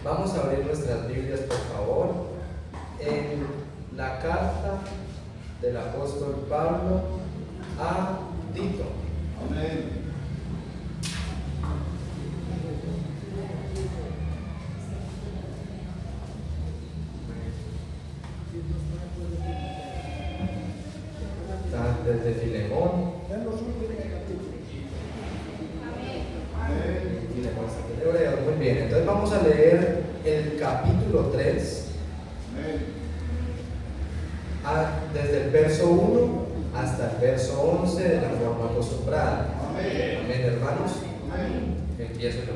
Vamos a abrir nuestras Biblias, por favor, en la carta del apóstol Pablo a Tito. Amén. Desde Filemón. Hebreos, muy bien. Entonces vamos a leer el capítulo 3, desde el verso 1 hasta el verso 11 de la forma acostumbrada. Amén, hermanos. Empiezo yo.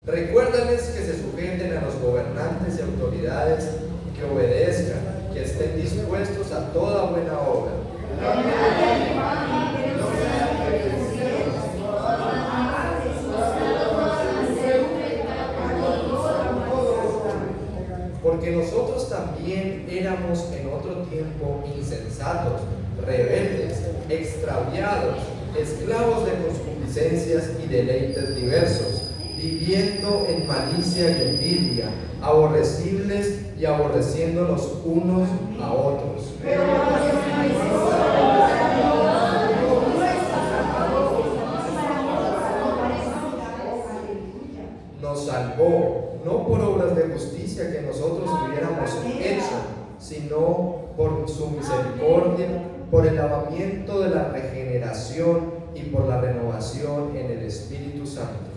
Recuérdales que se sujeten a los gobernantes y autoridades, que obedezcan, que estén dispuestos a toda buena obra. Porque nosotros también éramos en otro tiempo insensatos, rebeldes, extraviados, esclavos de concupiscencias y deleites diversos, viviendo en malicia y envidia, aborrecibles y aborreciéndonos unos a otros. Nos salvó, no por obras de justicia que nosotros hubiéramos hecho, sino por su misericordia, por el lavamiento de la regeneración y por la renovación en el Espíritu Santo.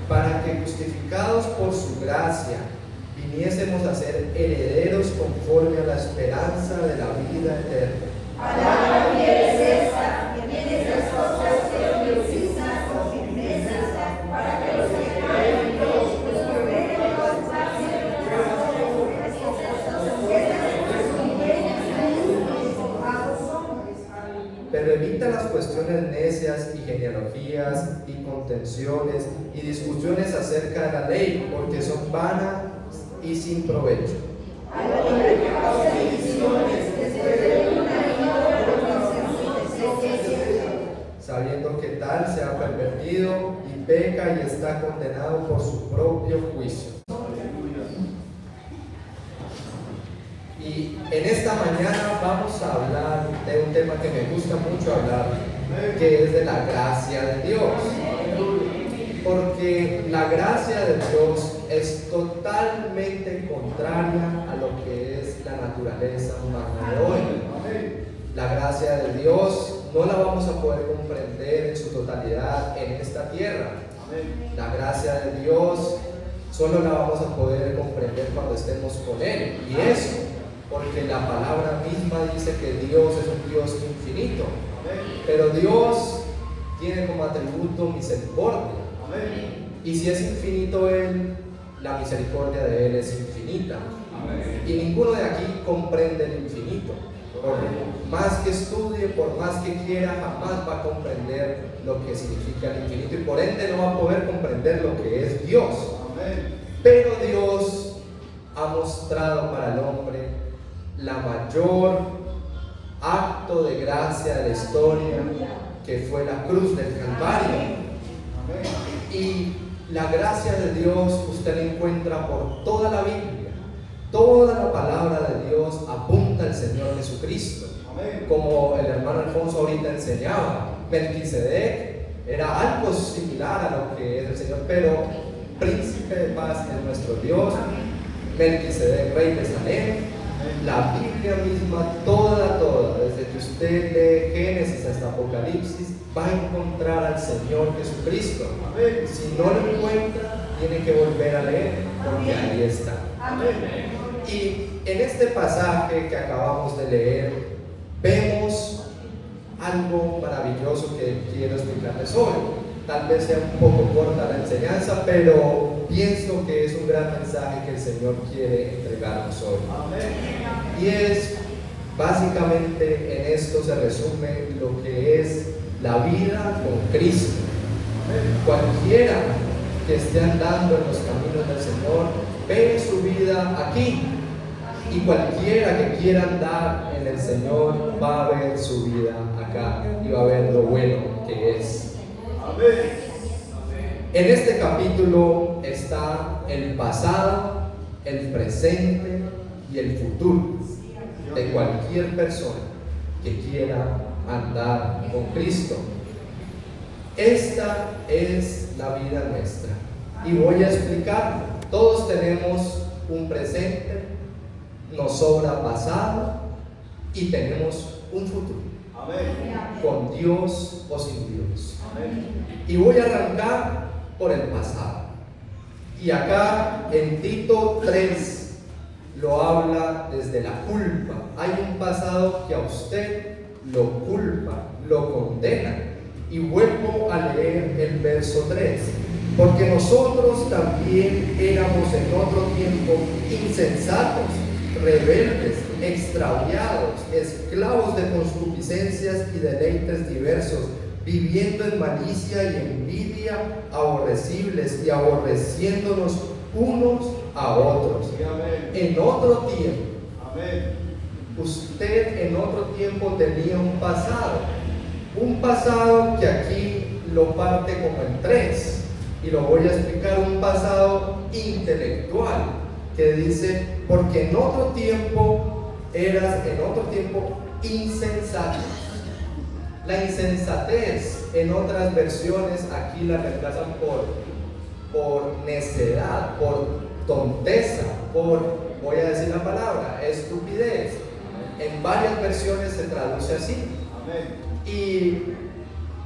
Para que, justificados por su gracia, viniésemos a ser herederos conforme a la esperanza de la vida eterna. Palabra fiel es esta, que tienes las cosas que precisas con firmeza, para que los que creen en Dios, los que ven en Dios, pasen de Pero evita las cuestiones necias y genealogías y contenciones y discusiones acerca de la ley, porque son vanas y sin provecho. Sabiendo que tal se ha pervertido y peca y está condenado por su propio juicio. Y en esta mañana vamos a hablar de un tema que me gusta mucho hablar, que es de la gracia de Dios. Porque la gracia de Dios es totalmente contraria a lo que es la naturaleza humana de hoy. La gracia de Dios no la vamos a poder comprender en su totalidad en esta tierra. La gracia de Dios solo la vamos a poder comprender cuando estemos con Él. Y eso porque la palabra misma dice que Dios es un Dios infinito. Pero Dios tiene como atributo misericordia. Y si es infinito Él, la misericordia de Él es infinita. Y ninguno de aquí comprende el infinito. Por más que estudie, por más que quiera, jamás va a comprender lo que significa el infinito y por ende no va a poder comprender lo que es Dios. Pero Dios ha mostrado para el hombre la mayor acto de gracia de la historia, que fue la cruz del Calvario. Y la gracia de Dios usted la encuentra por toda la Biblia. Toda la palabra de Dios apunta al Señor Jesucristo. Como el hermano Alfonso ahorita enseñaba, Melquisedec era algo similar a lo que es el Señor, pero príncipe de paz es nuestro Dios. Melquisedec, rey de Salem. La Biblia misma, toda, desde que usted lee Génesis hasta Apocalipsis, va a encontrar al Señor Jesucristo. Si no lo encuentra, tiene que volver a leer, porque ahí está. Y en este pasaje que acabamos de leer, vemos algo maravilloso que quiero explicarles hoy. Tal vez sea un poco corta la enseñanza, pero pienso que es un gran mensaje que el Señor quiere entregarnos hoy. Y es, básicamente, en esto se resume lo que es la vida con Cristo. Cualquiera que esté andando en los caminos del Señor ve su vida aquí, y cualquiera que quiera andar en el Señor va a ver su vida aquí. acá y va a ver lo bueno que es. En este capítulo está el pasado, el presente y el futuro de cualquier persona que quiera andar con Cristo. Esta es la vida nuestra y voy a explicarlo. Todos tenemos un presente, nos sobra pasado y tenemos un futuro. Amén. Con Dios o sin Dios. Amén. Y voy a arrancar por el pasado. Y acá en Tito 3 lo habla desde la culpa. Hay un pasado que a usted lo culpa, lo condena. Y vuelvo a leer el verso 3. Porque nosotros también éramos en otro tiempo insensatos, rebeldes, extraviados, esclavos de concupiscencias y deleites diversos, viviendo en malicia y envidia, aborrecibles y aborreciéndonos unos a otros. En otro tiempo, usted en otro tiempo tenía un pasado que aquí lo parte como en tres. Y lo voy a explicar, un pasado intelectual que dice, porque en otro tiempo eras insensato. La insensatez en otras versiones aquí la reemplazan por necedad, por tonteza, voy a decir la palabra, estupidez. En varias versiones se traduce así. Y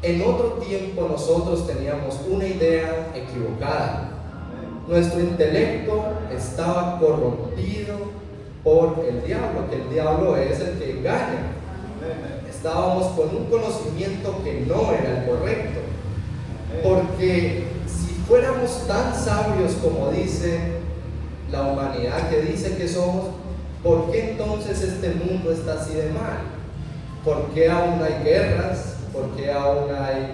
en otro tiempo nosotros teníamos una idea equivocada. Nuestro intelecto estaba corrompido por el diablo, que el diablo es el que engaña. Estábamos con un conocimiento que no era el correcto. Porque si fuéramos tan sabios como dice la humanidad, que dice que somos, ¿por qué entonces este mundo está así de mal? ¿Por qué aún hay guerras? ¿Por qué aún hay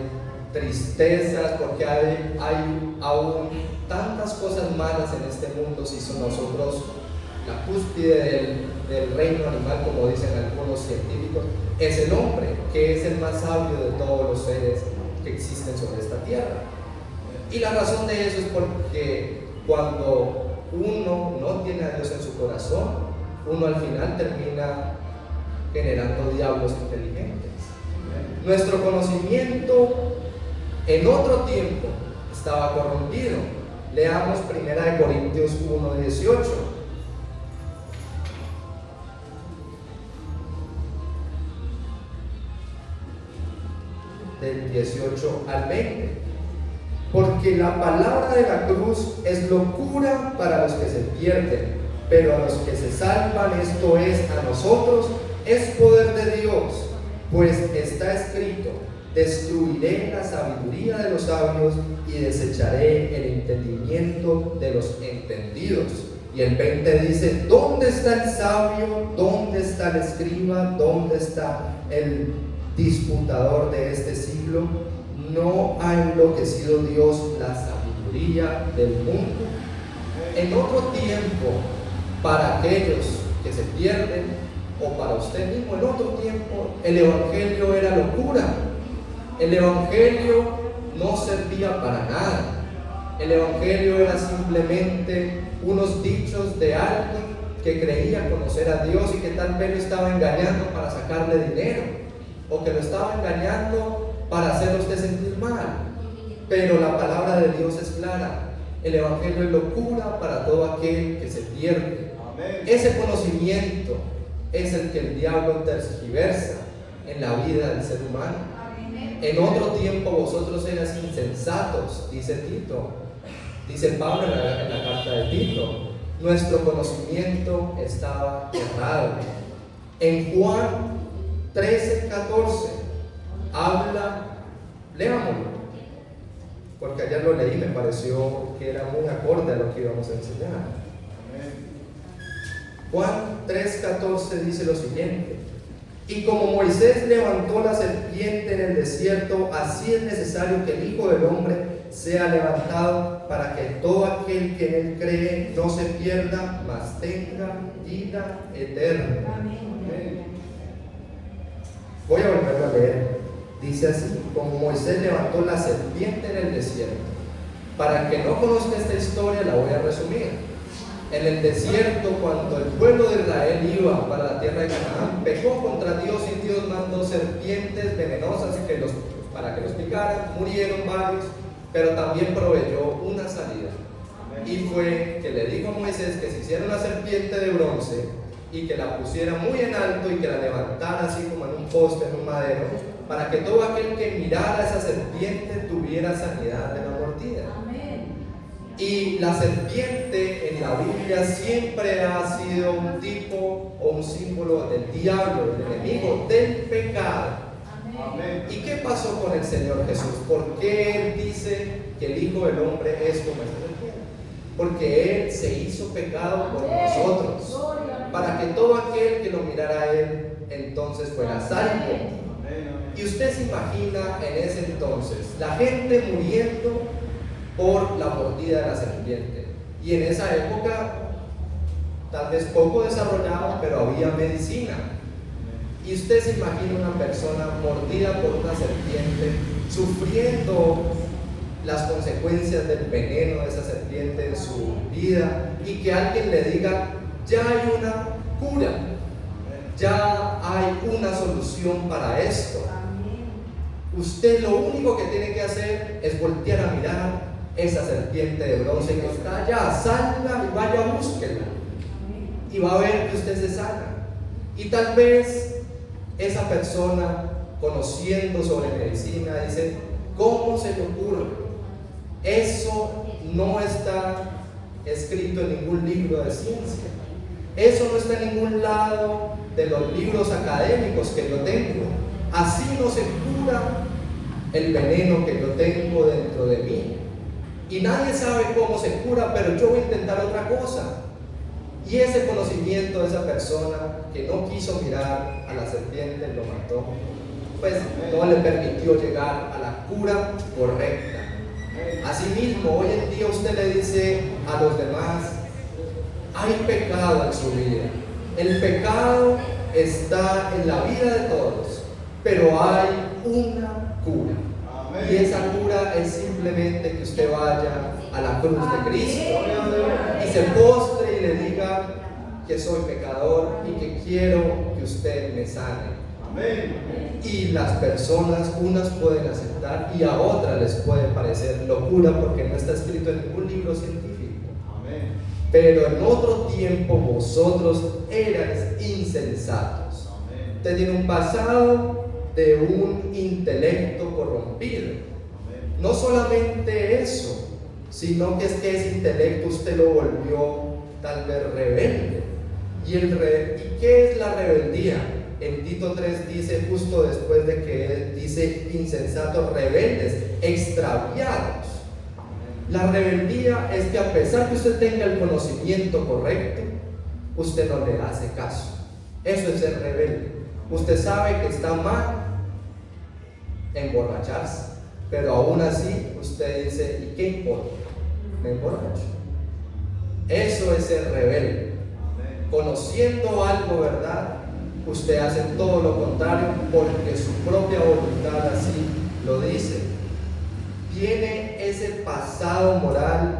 tristezas? ¿Por qué hay aún tantas cosas malas en este mundo si son nosotros la cúspide del reino animal, como dicen algunos científicos? Es el hombre, que es el más sabio de todos los seres que existen sobre esta tierra. Y la razón de eso es porque cuando uno no tiene a Dios en su corazón, uno al final termina generando diablos inteligentes. Nuestro conocimiento en otro tiempo estaba corrompido. Leamos 1 Corintios 1:18. Del 18 al 20. Porque la palabra de la cruz es locura para los que se pierden, pero a los que se salvan, esto es, a nosotros, es poder de Dios. Pues está escrito, destruiré la sabiduría de los sabios y desecharé el entendimiento de los entendidos. Y el 20 dice, ¿dónde está el sabio? ¿Dónde está el escriba? ¿Dónde está el disputador de este siglo? No ha enloquecido Dios la sabiduría del mundo. En otro tiempo, para aquellos que se pierden, o para usted mismo, en otro tiempo, el evangelio era locura. El evangelio no servía para nada. El evangelio era simplemente unos dichos de alguien que creía conocer a Dios y que tal vez lo estaba engañando para sacarle dinero, o que lo estaba engañando para hacerlo usted sentir mal. Pero la palabra de Dios es clara. El evangelio es locura para todo aquel que se pierde. Amén. Ese conocimiento es el que el diablo tergiversa en la vida del ser humano. En otro tiempo vosotros eras insensatos, dice Tito, dice Pablo en la carta de Tito. Nuestro conocimiento estaba errado. En Juan 13:14 habla, leámoslo, porque ayer lo leí y me pareció que era muy acorde a lo que íbamos a enseñar. Juan 3:14 dice lo siguiente: y como Moisés levantó la serpiente en el desierto, así es necesario que el Hijo del Hombre sea levantado, para que todo aquel que en él cree no se pierda, mas tenga vida eterna. Amén. Voy a volver a leer Dice así: como Moisés levantó la serpiente en el desierto. Para el que no conozca esta historia, la voy a resumir. En el desierto, cuando el pueblo de Israel iba para la tierra de Canaán, pecó contra Dios y Dios mandó serpientes venenosas para que los picaran. Murieron varios, pero también proveyó una salida. Y fue que le dijo a Moisés que se hiciera una serpiente de bronce y que la pusiera muy en alto y que la levantara así como en un poste, en un madero, para que todo aquel que mirara a esa serpiente tuviera sanidad de la mordida. Y la serpiente en la Biblia siempre ha sido un tipo o un símbolo del diablo, del enemigo, del pecado. Amén. ¿Y qué pasó con el Señor Jesús? ¿Por qué Él dice que el Hijo del Hombre es como esa serpiente? Porque Él se hizo pecado por nosotros, para que todo aquel que lo mirara a Él entonces fuera salvo. Y usted se imagina en ese entonces la gente muriendo por la mordida de la serpiente. Y en esa época, tal vez poco desarrollada, pero había medicina. Y usted se imagina una persona mordida por una serpiente, sufriendo las consecuencias del veneno de esa serpiente en su vida, y que alguien le diga: ya hay una cura, ya hay una solución para esto. Usted lo único que tiene que hacer es voltear a mirar esa serpiente de bronce que está allá, salga y vaya, búsquela, y va a ver que usted se sana. Y tal vez esa persona, conociendo sobre medicina, dice: ¿cómo se le ocurre? Eso no está escrito en ningún libro de ciencia, eso no está en ningún lado de los libros académicos que yo tengo. Así no se cura el veneno que yo tengo dentro de mí. Y nadie sabe cómo se cura, pero yo voy a intentar otra cosa. Y ese conocimiento de esa persona que no quiso mirar a la serpiente, lo mató, pues no le permitió llegar a la cura correcta. Asimismo, hoy en día usted le dice a los demás: hay pecado en su vida. El pecado está en la vida de todos, pero hay una cura. Y esa cura es simplemente que usted vaya a la cruz de Cristo y se postre y le diga que soy pecador y que quiero que usted me sane. Y las personas, unas pueden aceptar y a otras les puede parecer locura porque no está escrito en ningún libro científico. Pero en otro tiempo vosotros erais insensatos. Usted tiene un pasado de un intelecto corrompido. No solamente eso, sino que es que ese intelecto usted lo volvió tal vez rebelde. ¿Y qué es la rebeldía? En Tito 3 dice, justo después de que él dice insensatos, rebeldes, extraviados. La rebeldía es que a pesar que usted tenga el conocimiento correcto, usted no le hace caso. Eso es ser rebelde. Usted sabe que está mal emborracharse, pero aún así usted dice: ¿y qué importa? Me emborracho. Eso es ser rebelde. Conociendo algo, ¿verdad? Usted hace todo lo contrario porque su propia voluntad así lo dice. Tiene ese pasado moral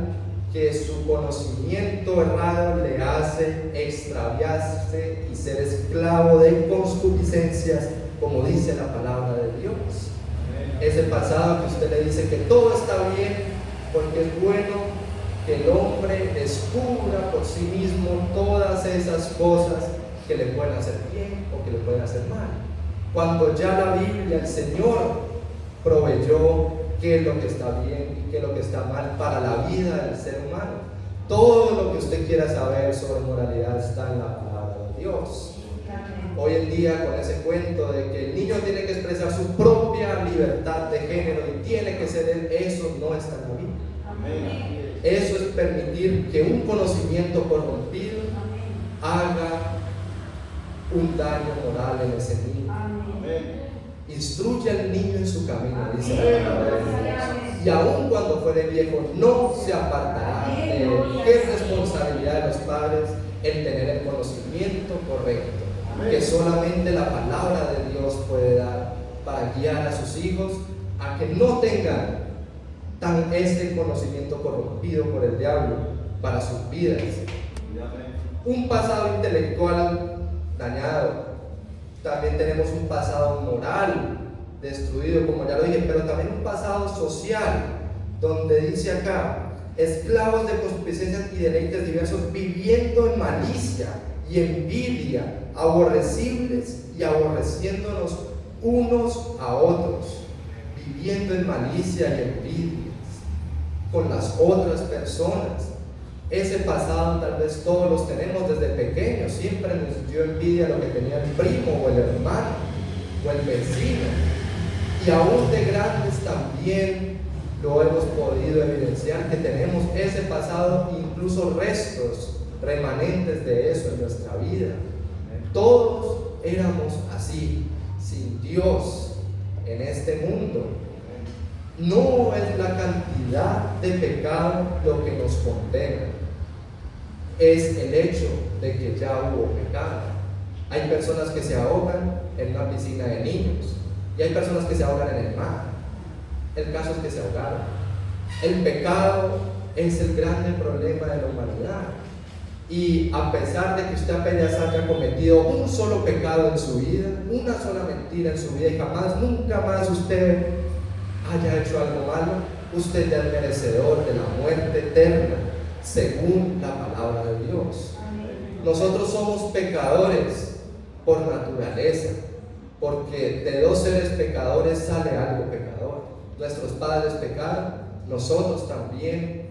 que su conocimiento errado le hace extraviarse y ser esclavo de concupiscencias, como dice la palabra de Dios. Ese pasado que usted le dice que todo está bien porque es bueno que el hombre descubra por sí mismo todas esas cosas que le pueden hacer bien o que le pueden hacer mal, cuando ya la Biblia, el Señor proveyó qué es lo que está bien y qué es lo que está mal para la vida del ser humano. Todo lo que usted quiera saber sobre moralidad está en la palabra de Dios. Hoy en día, con ese cuento de que el niño tiene que expresar su propia libertad de género y tiene que ser él, eso no está en la Biblia. Eso es permitir que un conocimiento corrompido haga un daño moral en ese niño. Instruye al niño en su camino, dice la palabra de Dios, y aun cuando fuere viejo no se apartará de él. Es responsabilidad de los padres el tener el conocimiento correcto que solamente la palabra de Dios puede dar. para guiar a sus hijos a que no tengan este conocimiento corrompido por el diablo para sus vidas. Un pasado intelectual dañado, también tenemos un pasado moral destruido, como ya lo dije, pero también un pasado social, donde dice acá: esclavos de concupiscencias y deleites diversos, viviendo en malicia y envidia, aborrecibles y aborreciéndonos unos a otros, viviendo en malicia y envidias con las otras personas. Ese pasado tal vez todos los tenemos desde pequeños. Siempre nos dio envidia lo que tenía el primo o el hermano o el vecino, y aún de grandes también lo hemos podido evidenciar, que tenemos ese pasado, incluso restos remanentes de eso en nuestra vida. Todos éramos así, sin Dios en este mundo. No es la cantidad de pecado lo que nos condena, es el hecho de que ya hubo pecado. Hay personas que se ahogan en una piscina de niños y hay personas que se ahogan en el mar. El caso es que se ahogaron. El pecado es el grande problema de la humanidad, y a pesar de que usted apenas haya cometido un solo pecado en su vida, una sola mentira en su vida, y jamás, nunca más usted haya hecho algo malo, usted ya es merecedor de la muerte eterna según la palabra de Dios. Nosotros somos pecadores por naturaleza, porque de dos seres pecadores sale algo pecador. Nuestros padres pecaron, nosotros también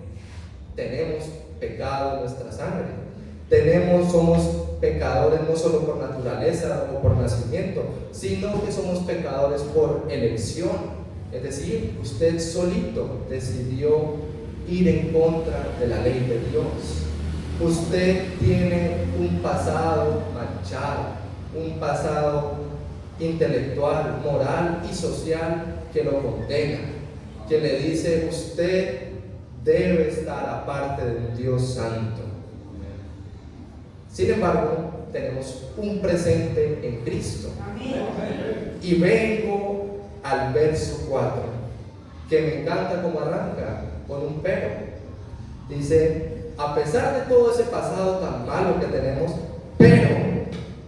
tenemos pecado en nuestra sangre. Somos pecadores no solo por naturaleza o por nacimiento, sino que somos pecadores por elección. Es decir, usted solito decidió ir en contra de la ley de Dios. Usted tiene un pasado manchado, un pasado intelectual, moral y social que lo condena, que le dice: usted debe estar aparte de un Dios santo. Sin embargo, tenemos un presente en Cristo. Y vengo al verso 4, que me encanta como arranca, con un pero. Dice: a pesar de todo ese pasado tan malo que tenemos, pero,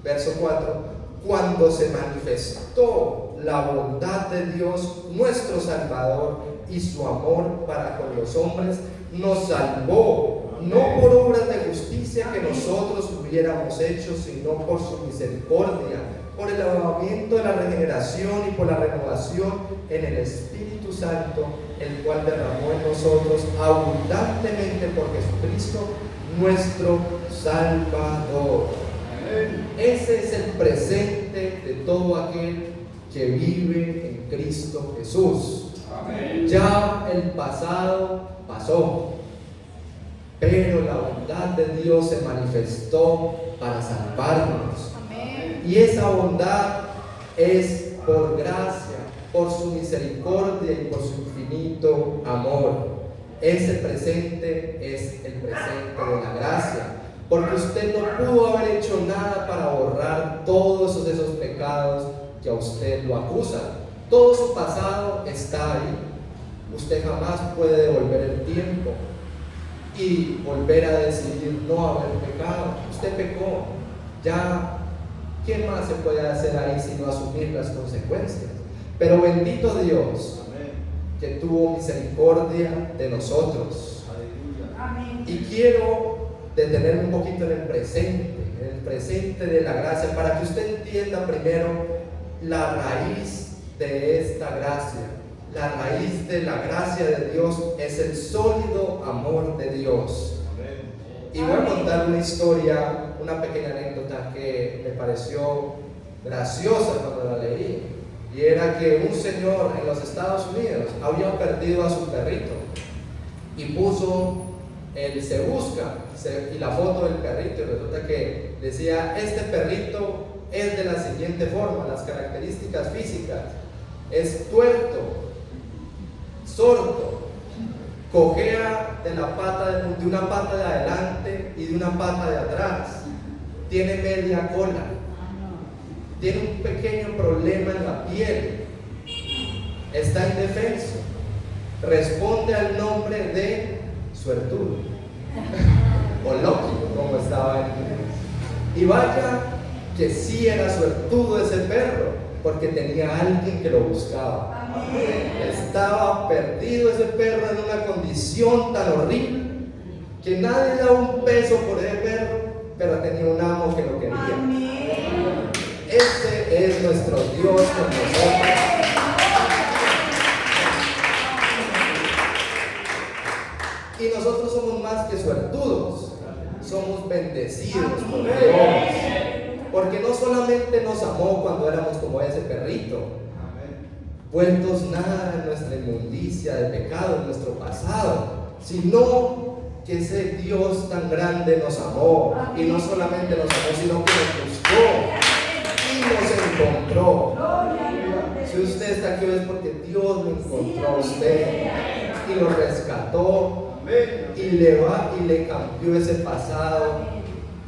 verso 4, cuando se manifestó la bondad de Dios nuestro Salvador y su amor para con los hombres, nos salvó, no por obras de justicia que nosotros hubiéramos hecho, sino por su misericordia, por el lavamiento de la regeneración y por la renovación en el Espíritu Santo, el cual derramó en nosotros abundantemente por Jesucristo nuestro Salvador. Ese es el presente de todo aquel que vive en Cristo Jesús. Ya el pasado pasó, pero la bondad de Dios se manifestó para salvarnos. Y esa bondad es por gracia, por su misericordia y por su infinito amor. Ese presente es el presente de la gracia, porque usted no pudo haber hecho nada para borrar todos esos pecados que a usted lo acusan. Todo su pasado está ahí. Usted jamás puede devolver el tiempo y volver a decidir no haber pecado. Usted pecó, ya, ¿qué más se puede hacer ahí sino asumir las consecuencias? Pero bendito Dios, que tuvo misericordia de nosotros. Y quiero detenerme un poquito en el presente de la gracia, para que usted entienda primero la raíz de esta gracia. La raíz de la gracia de Dios es el sólido amor de Dios. Y voy a contar una historia, una pequeña anécdota que me pareció graciosa cuando la leí. Y era que un señor en los Estados Unidos había perdido a su perrito y puso el "se busca" y la foto del perrito, y resulta que decía: este perrito es de la siguiente forma, las características físicas: es tuerto, sordo, cojea de una pata de adelante y de una pata de atrás, tiene media cola, tiene un pequeño problema en la piel está indefenso, responde al nombre de suertudo o lógico, como estaba en inglés. Y vaya que sí era suertudo ese perro, porque tenía a alguien que lo buscaba. Estaba perdido ese perro en una condición tan horrible que nadie daba un peso por ese perro, pero tenía un amo que lo quería. Ese es nuestro Dios con nosotros. Y nosotros somos más que suertudos, somos bendecidos por Dios, porque no solamente nos amó cuando éramos como ese perrito, vueltos nada en nuestra inmundicia de pecado, en nuestro pasado, sino que ese Dios tan grande nos amó, y no solamente nos amó, sino que nos buscó y nos encontró. Si usted está aquí hoy es porque Dios lo encontró a usted y lo rescató y le cambió ese pasado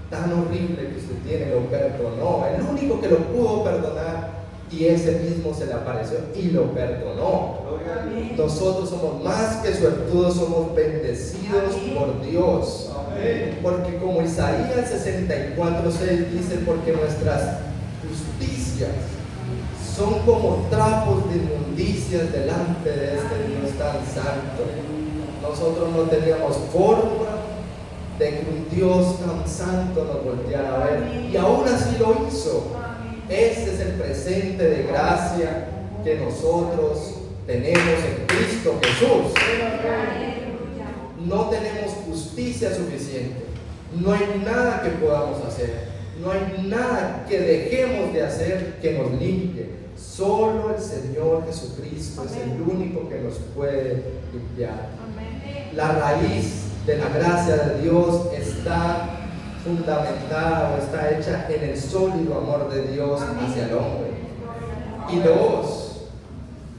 tan horrible que usted tiene, lo perdonó. El único que lo pudo perdonar, y ese mismo se le apareció y lo perdonó. Nosotros somos más que suertudos, somos bendecidos por Dios. Porque como Isaías 64:6 dice, porque nuestras justicias son como trapos de inmundicias delante de este Dios tan santo. Nosotros no teníamos forma de que un Dios tan santo nos volteara a ver, y aún así lo hizo. Ese es el presente de gracia que nosotros tenemos en Cristo Jesús. No tenemos justicia suficiente, no hay nada que podamos hacer, no hay nada que dejemos de hacer que nos limpie. Solo el Señor Jesucristo es el único que nos puede limpiar. La raíz de la gracia de Dios está fundamentada o está hecha en el sólido amor de Dios hacia el hombre. Y dos,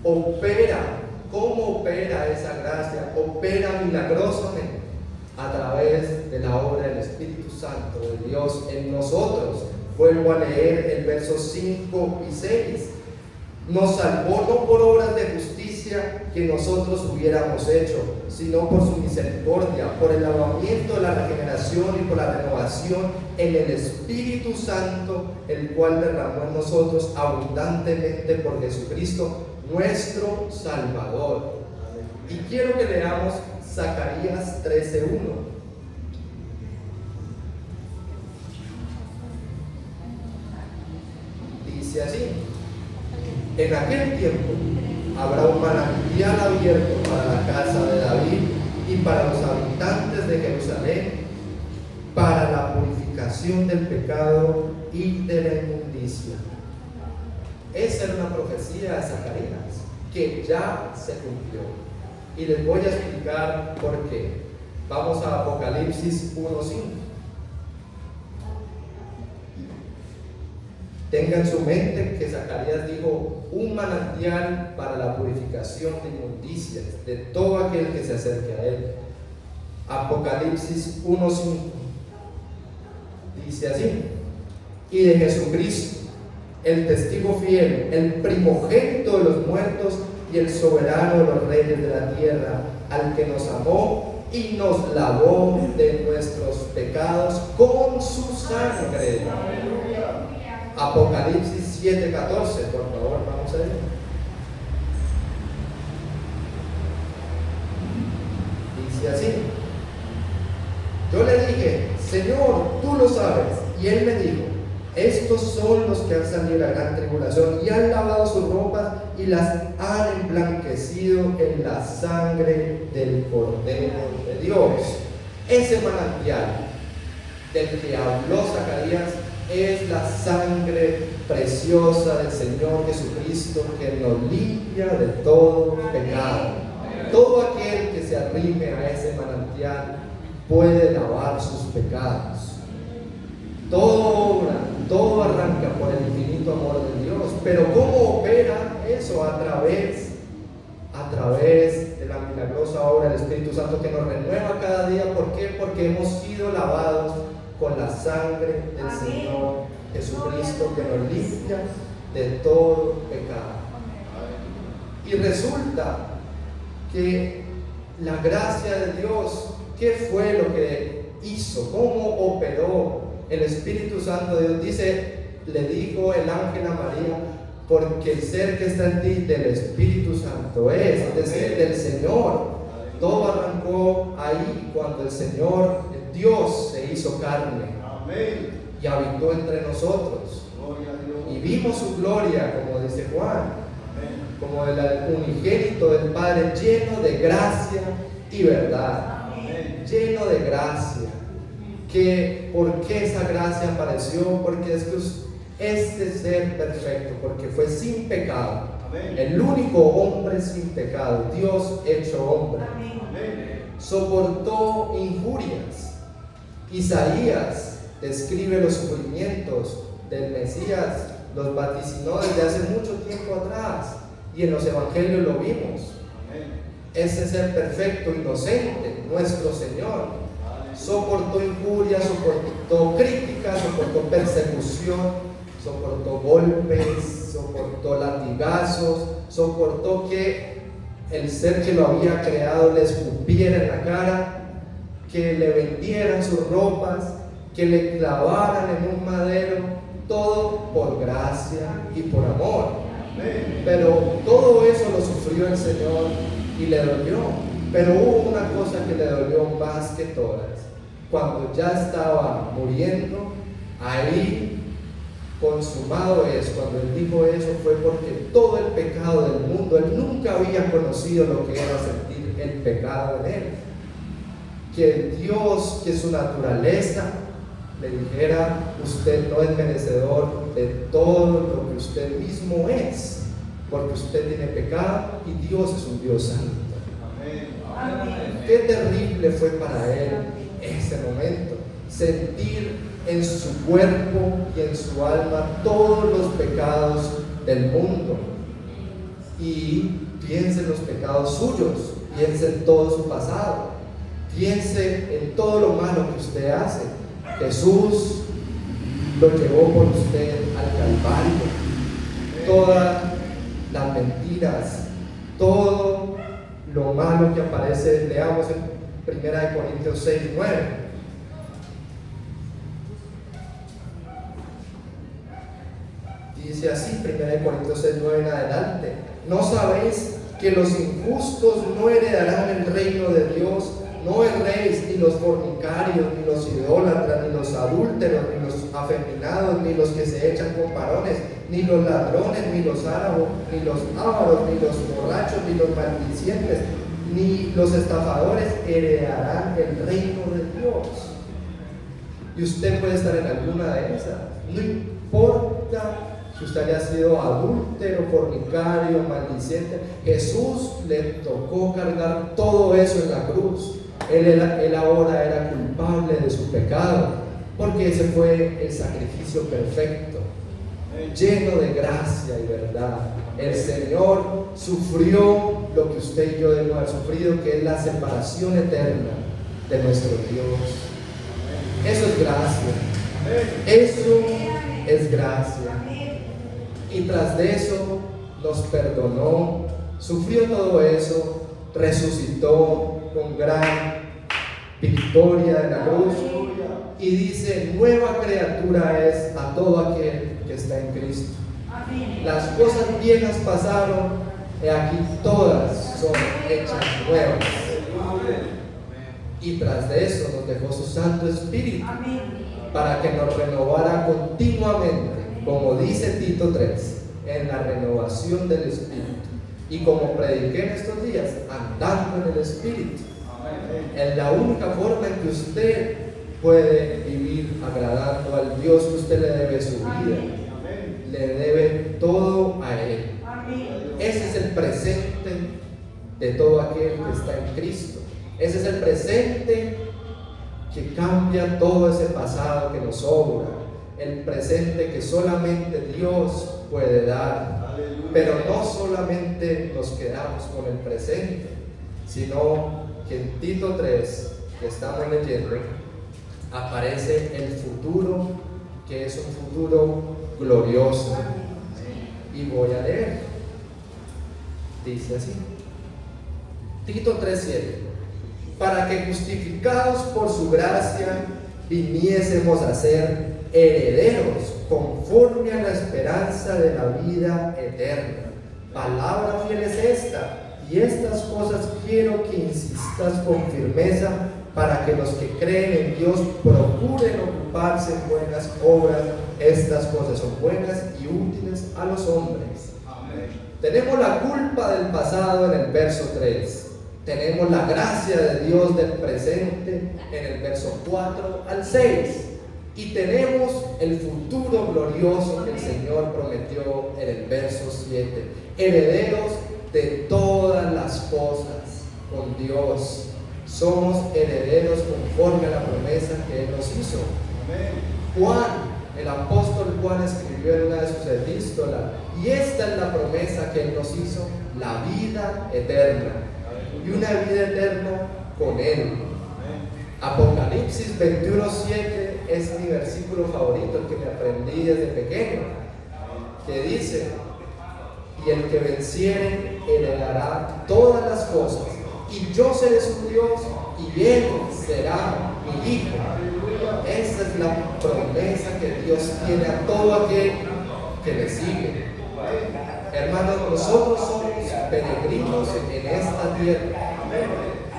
¿cómo opera esa gracia? Opera milagrosamente a través de la obra del Espíritu Santo de Dios en nosotros. Vuelvo a leer el versos 5 y 6. Nos salvó no por obras de justicia que nosotros hubiéramos hecho, sino por su misericordia, por el lavamiento de la regeneración y por la renovación en el Espíritu Santo, el cual derramó en nosotros abundantemente por Jesucristo, nuestro Salvador. Y quiero que leamos Zacarías 13:1. Dice así: en aquel tiempo habrá un manantial abierto para la casa de David y para los habitantes de Jerusalén, para la purificación del pecado y de la inmundicia. Esa era una profecía de Zacarías que ya se cumplió. Y les voy a explicar por qué. Vamos a Apocalipsis 1:5. Tenga en su mente que Zacarías dijo un manantial para la purificación de inmundicias de todo aquel que se acerque a él. Apocalipsis 1:5 dice así: y de Jesucristo, el testigo fiel, el primogénito de los muertos y el soberano de los reyes de la tierra, al que nos amó y nos lavó de nuestros pecados con su sangre. Apocalipsis 7:14, por favor, vamos a ver. Dice así: yo le dije, Señor, tú lo sabes. Y él me dijo, estos son los que han salido de la gran tribulación y han lavado sus ropas y las han emblanquecido en la sangre del Cordero de Dios. Ese manantial del que habló Zacarías es la sangre preciosa del Señor Jesucristo, que nos limpia de todo pecado. Todo aquel que se arrime a ese manantial puede lavar sus pecados. Todo obra, todo arranca por el infinito amor de Dios. Pero ¿cómo opera eso? A través de la milagrosa obra del Espíritu Santo que nos renueva cada día. ¿Por qué? Porque hemos sido lavados con la sangre del Señor Jesucristo, que nos limpia de todo pecado. Y resulta que la gracia de Dios, ¿qué fue lo que hizo? ¿Cómo operó el Espíritu Santo de Dios? Dice, le dijo el ángel a María, porque el ser que está en ti del Espíritu Santo es decir, del Señor. Todo arrancó ahí cuando el Señor, Dios, se hizo carne y habitó entre nosotros. Y vimos su gloria, como dice Juan, como el unigénito del Padre, lleno de gracia y verdad. Lleno de gracia. ¿Por qué esa gracia apareció? Porque es que este ser perfecto, porque fue sin pecado, el único hombre sin pecado, Dios hecho hombre, soportó injurias. Isaías describe los sufrimientos del Mesías, los vaticinó desde hace mucho tiempo atrás, y en los evangelios lo vimos. Ese ser perfecto, inocente, nuestro Señor, soportó injurias, soportó críticas, soportó persecución, soportó golpes, soportó latigazos, soportó que el ser que lo había creado le escupiera en la cara, que le vendieran sus ropas, que le clavaran en un madero, todo por gracia y por amor. Pero todo eso lo sufrió el Señor y le dolió. Pero hubo una cosa que le dolió más que todas. Cuando ya estaba muriendo, ahí consumado es, cuando él dijo eso, fue porque todo el pecado del mundo, él nunca había conocido lo que era sentir el pecado en él. Que Dios, que su naturaleza le dijera, usted no es merecedor de todo lo que usted mismo es, porque usted tiene pecado y Dios es un Dios santo. Amén. Qué terrible fue para él ese momento, sentir en su cuerpo y en su alma todos los pecados del mundo. Y piense en los pecados suyos, piense en todo su pasado, piense en todo lo malo que usted hace. Jesús lo llevó por usted al Calvario. Todas las mentiras, todo lo malo que aparece, leamos en 1 Corintios 6, 9. Dice así, 1 Corintios 6, 9 en adelante: ¿no sabéis que los injustos no heredarán el reino de Dios? No erréis, ni los fornicarios, ni los idólatras, ni los adúlteros, ni los afeminados, ni los que se echan con varones, ni los ladrones, ni los ávaros, ni los borrachos, ni los maldicientes, ni los estafadores heredarán el reino de Dios. Y usted puede estar en alguna de esas. No importa si usted haya sido adúltero, fornicario, maldiciente. Jesús le tocó cargar todo eso en la cruz. Él ahora era culpable de su pecado, porque ese fue el sacrificio perfecto, lleno de gracia y verdad. El Señor sufrió lo que usted y yo debemos haber sufrido, que es la separación eterna de nuestro Dios. Eso es gracia. Eso es gracia. Y tras de eso nos perdonó, sufrió todo eso, resucitó con gran victoria de la cruz, y dice: nueva criatura es a todo aquel que está en Cristo. Las cosas viejas pasaron, y aquí todas son hechas nuevas. Y tras de eso nos dejó su Santo Espíritu para que nos renovara continuamente, como dice Tito 3, en la renovación del Espíritu. Y como prediqué en estos días, andando en el Espíritu. Es la única forma en que usted puede vivir agradando al Dios que usted le debe su vida. Le debe todo a Él. Ese es el presente de todo aquel que está en Cristo. Ese es el presente que cambia todo ese pasado que nos sobra. El presente que solamente Dios puede dar. Pero no solamente nos quedamos con el presente, sino que en Tito 3, que estamos leyendo, aparece el futuro, que es un futuro glorioso. Y voy a leer. Dice así, Tito 3:7, para que justificados por su gracia viniésemos a ser herederos conforme a la esperanza de la vida eterna. Palabra fiel es esta, y estas cosas quiero que insistas con firmeza, para que los que creen en Dios procuren ocuparse en buenas obras. Estas cosas son buenas y útiles a los hombres. Amén. Tenemos la culpa del pasado en el verso 3. Tenemos la gracia de Dios del presente en el verso 4 al 6. Y tenemos el futuro glorioso que el Señor prometió en el verso 7. Herederos de todas las cosas con Dios. Somos herederos conforme a la promesa que Él nos hizo. Juan, el apóstol Juan, escribió en una de sus epístolas, y esta es la promesa que Él nos hizo, la vida eterna, y una vida eterna con Él. Apocalipsis 21:7 es mi versículo favorito, el que me aprendí desde pequeño, que dice, y el que venciere heredará todas las cosas, y yo seré su Dios, y Él será mi hijo. Esa es la promesa que Dios tiene a todo aquel que le sigue. Hermanos, nosotros somos peregrinos en esta tierra.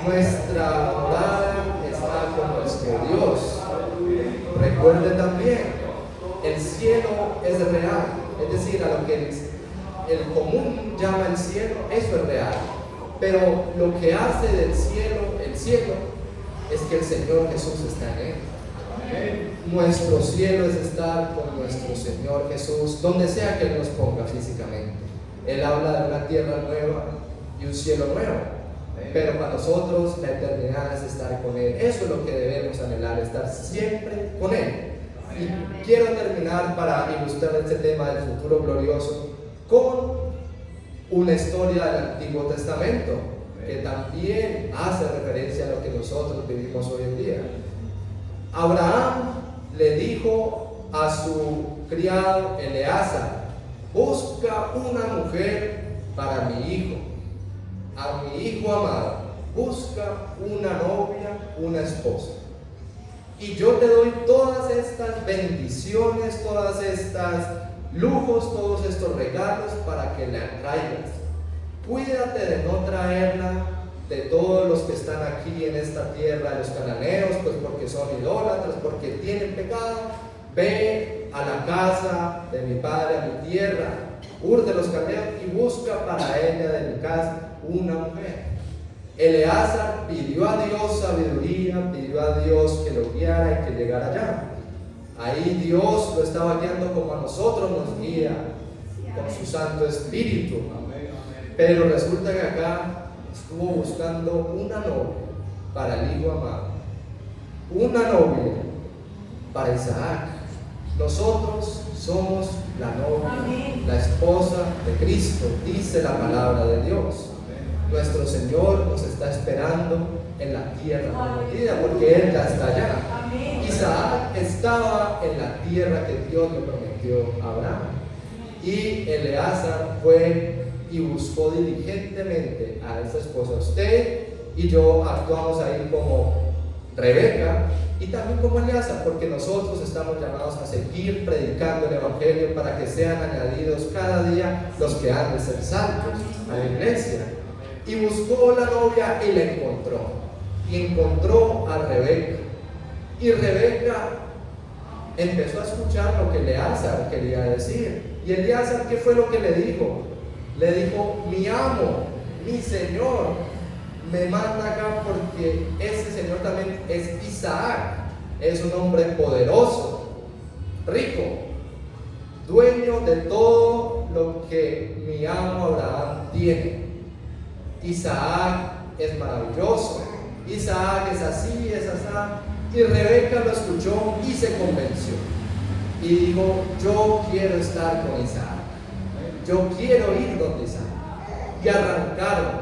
Nuestra morada está con nuestro Dios. Recuerden también, el cielo es real, es decir, a lo que el común llama el cielo, eso es real. Pero lo que hace del cielo el cielo es que el Señor Jesús está en él. Nuestro cielo es estar con nuestro Señor Jesús, donde sea que Él nos ponga físicamente. Él habla de una tierra nueva y un cielo nuevo, pero para nosotros la eternidad es estar con Él. Eso es lo que debemos anhelar, estar siempre con Él. Y quiero terminar para ilustrar este tema del futuro glorioso con una historia del Antiguo Testamento que también hace referencia a lo que nosotros vivimos hoy en día. Abraham le dijo a su criado Eleazar: busca una mujer para mi hijo, a mi hijo amado, busca una novia, una esposa. Y yo te doy todas estas bendiciones, todas estas lujos, todos estos regalos para que la traigas. Cuídate de no traerla de todos los que están aquí en esta tierra, de los cananeos, pues porque son idólatras, porque tienen pecado. Ve a la casa de mi padre, a mi tierra, Ur de los Caldeos, y busca para ella de mi casa una mujer. Eleazar pidió a Dios sabiduría, pidió a Dios que lo guiara y que llegara allá. Ahí Dios lo estaba guiando como a nosotros nos guía, con su Santo Espíritu. Pero resulta que acá estuvo buscando una novia para el hijo amado, una novia para Isaac. Nosotros somos la novia, la esposa de Cristo, dice la palabra de Dios. Nuestro Señor nos está esperando en la tierra prometida, porque Él ya está allá. Isaac estaba en la tierra que Dios le prometió a Abraham, y Eleazar fue y buscó diligentemente a esa esposa. Usted y yo actuamos ahí como Rebeca y también como Eleazar, porque nosotros estamos llamados a seguir predicando el Evangelio para que sean añadidos cada día los que han de ser salvos a la iglesia. Y buscó la novia y la encontró. Y encontró a Rebeca. Y Rebeca empezó a escuchar lo que Eleazar quería decir. Y Eleazar, ¿qué fue lo que le dijo? Le dijo: mi amo, mi Señor, me manda acá porque ese Señor también es Isaac. Es un hombre poderoso, rico, dueño de todo lo que mi amo Abraham tiene. Isaac es maravilloso, Isaac es así, es así. Y Rebeca lo escuchó y se convenció y dijo: yo quiero estar con Isaac, yo quiero ir donde Isaac. Y arrancaron,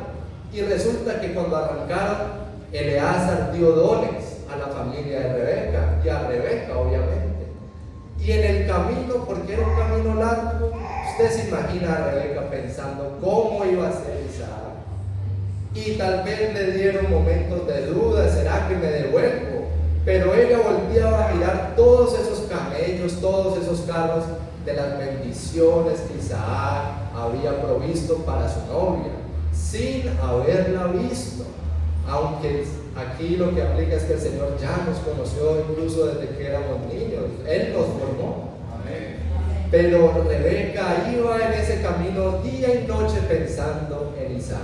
y resulta que cuando arrancaron, Eleazar dio dones a la familia de Rebeca y a Rebeca obviamente. Y en el camino, porque era un camino largo, Usted se imagina a Rebeca pensando cómo iba a ser Isaac. Y tal vez le dieron momentos de duda, ¿será que me devuelvo? Pero ella volteaba a mirar todos esos camellos, todos esos carros de las bendiciones que Isaac había provisto para su novia, sin haberla visto. Aunque aquí lo que aplica es que el Señor ya nos conoció incluso desde que éramos niños. Él nos formó. Pero Rebeca iba en ese camino día y noche pensando en Isaac.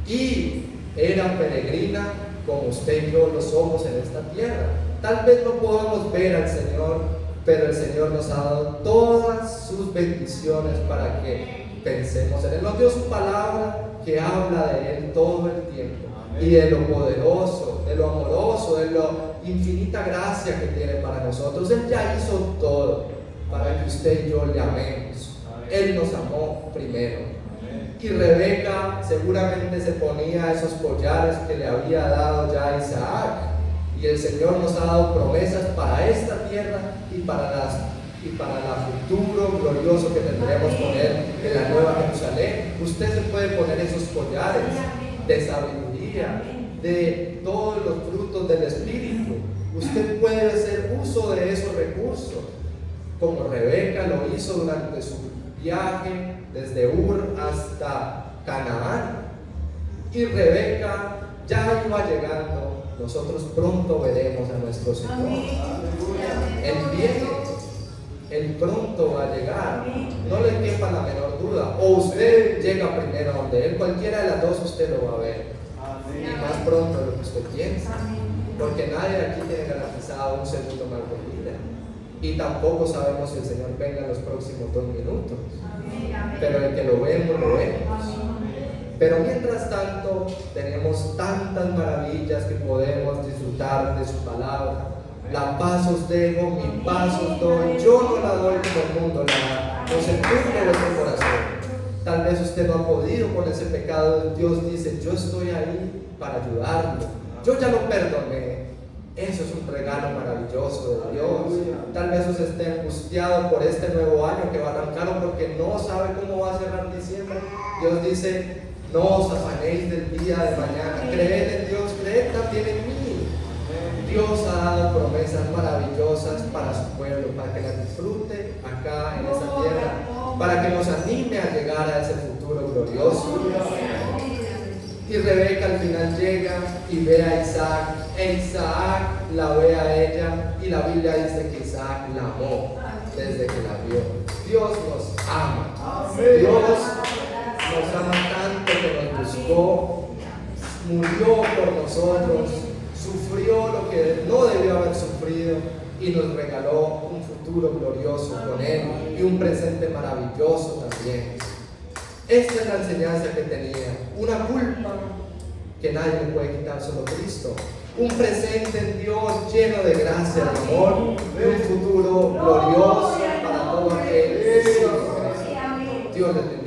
Y era peregrina como usted y yo lo somos en esta tierra. Tal vez no podamos ver al Señor, pero el Señor nos ha dado todas sus bendiciones para que pensemos en Él. Nos dio su palabra que habla de Él todo el tiempo. Y de lo poderoso, de lo amoroso, de la infinita gracia que tiene para nosotros. Él ya hizo todo para que usted y yo le amemos. Él nos amó primero. Y Rebeca seguramente se ponía esos collares que le había dado ya Isaac. Y el Señor nos ha dado promesas para esta tierra y para el futuro glorioso que tendremos con Él en la Nueva Jerusalén. Usted se puede poner esos collares de sabiduría, de todos los frutos del Espíritu. Usted puede hacer uso de esos recursos, como Rebeca lo hizo durante su viaje desde Ur hasta Canaán. Y Rebeca ya iba llegando. Nosotros pronto veremos a nuestro Señor. Él viene, Él pronto va a llegar. No le quepa la menor duda. O usted llega primero donde Él, cualquiera de las dos usted lo va a ver. Y más pronto de lo que usted piensa. Porque nadie aquí tiene garantizado un segundo más de vida. Y tampoco sabemos si el Señor venga en los próximos 2 minutos. Pero el que lo vemos, lo vemos. Pero mientras tanto, tenemos tantas maravillas que podemos disfrutar de su palabra. La paz os dejo, mi paz os doy. Yo no la doy como el mundo la da. No se turbe vuestro corazón. Tal vez usted no ha podido con ese pecado. Dios dice, yo estoy ahí para ayudarlo. Yo ya lo perdoné. Eso es un regalo maravilloso de Dios. Tal vez usted esté angustiado por este nuevo año que va a arrancar o porque no sabe cómo va a cerrar diciembre. Dios dice, no os afanéis del día de mañana. Creed en Dios, creed también en mí. Dios ha dado promesas maravillosas para su pueblo, para que las disfrute acá en esta tierra, para que nos anime a llegar a ese futuro glorioso. Y Rebeca al final llega y ve a Isaac, e Isaac la ve a ella, y la Biblia dice que Isaac la amó desde que la vio. Dios nos ama. Dios nos ama tanto que nos buscó, murió por nosotros, sufrió lo que no debió haber sufrido y nos regaló un futuro glorioso con Él y un presente maravilloso también. Esta es la enseñanza que tenía, una culpa que nadie le puede quitar, solo Cristo. Un presente en Dios lleno de gracia, de amor y un futuro glorioso para todo aquel que sigue. Dios les bendiga.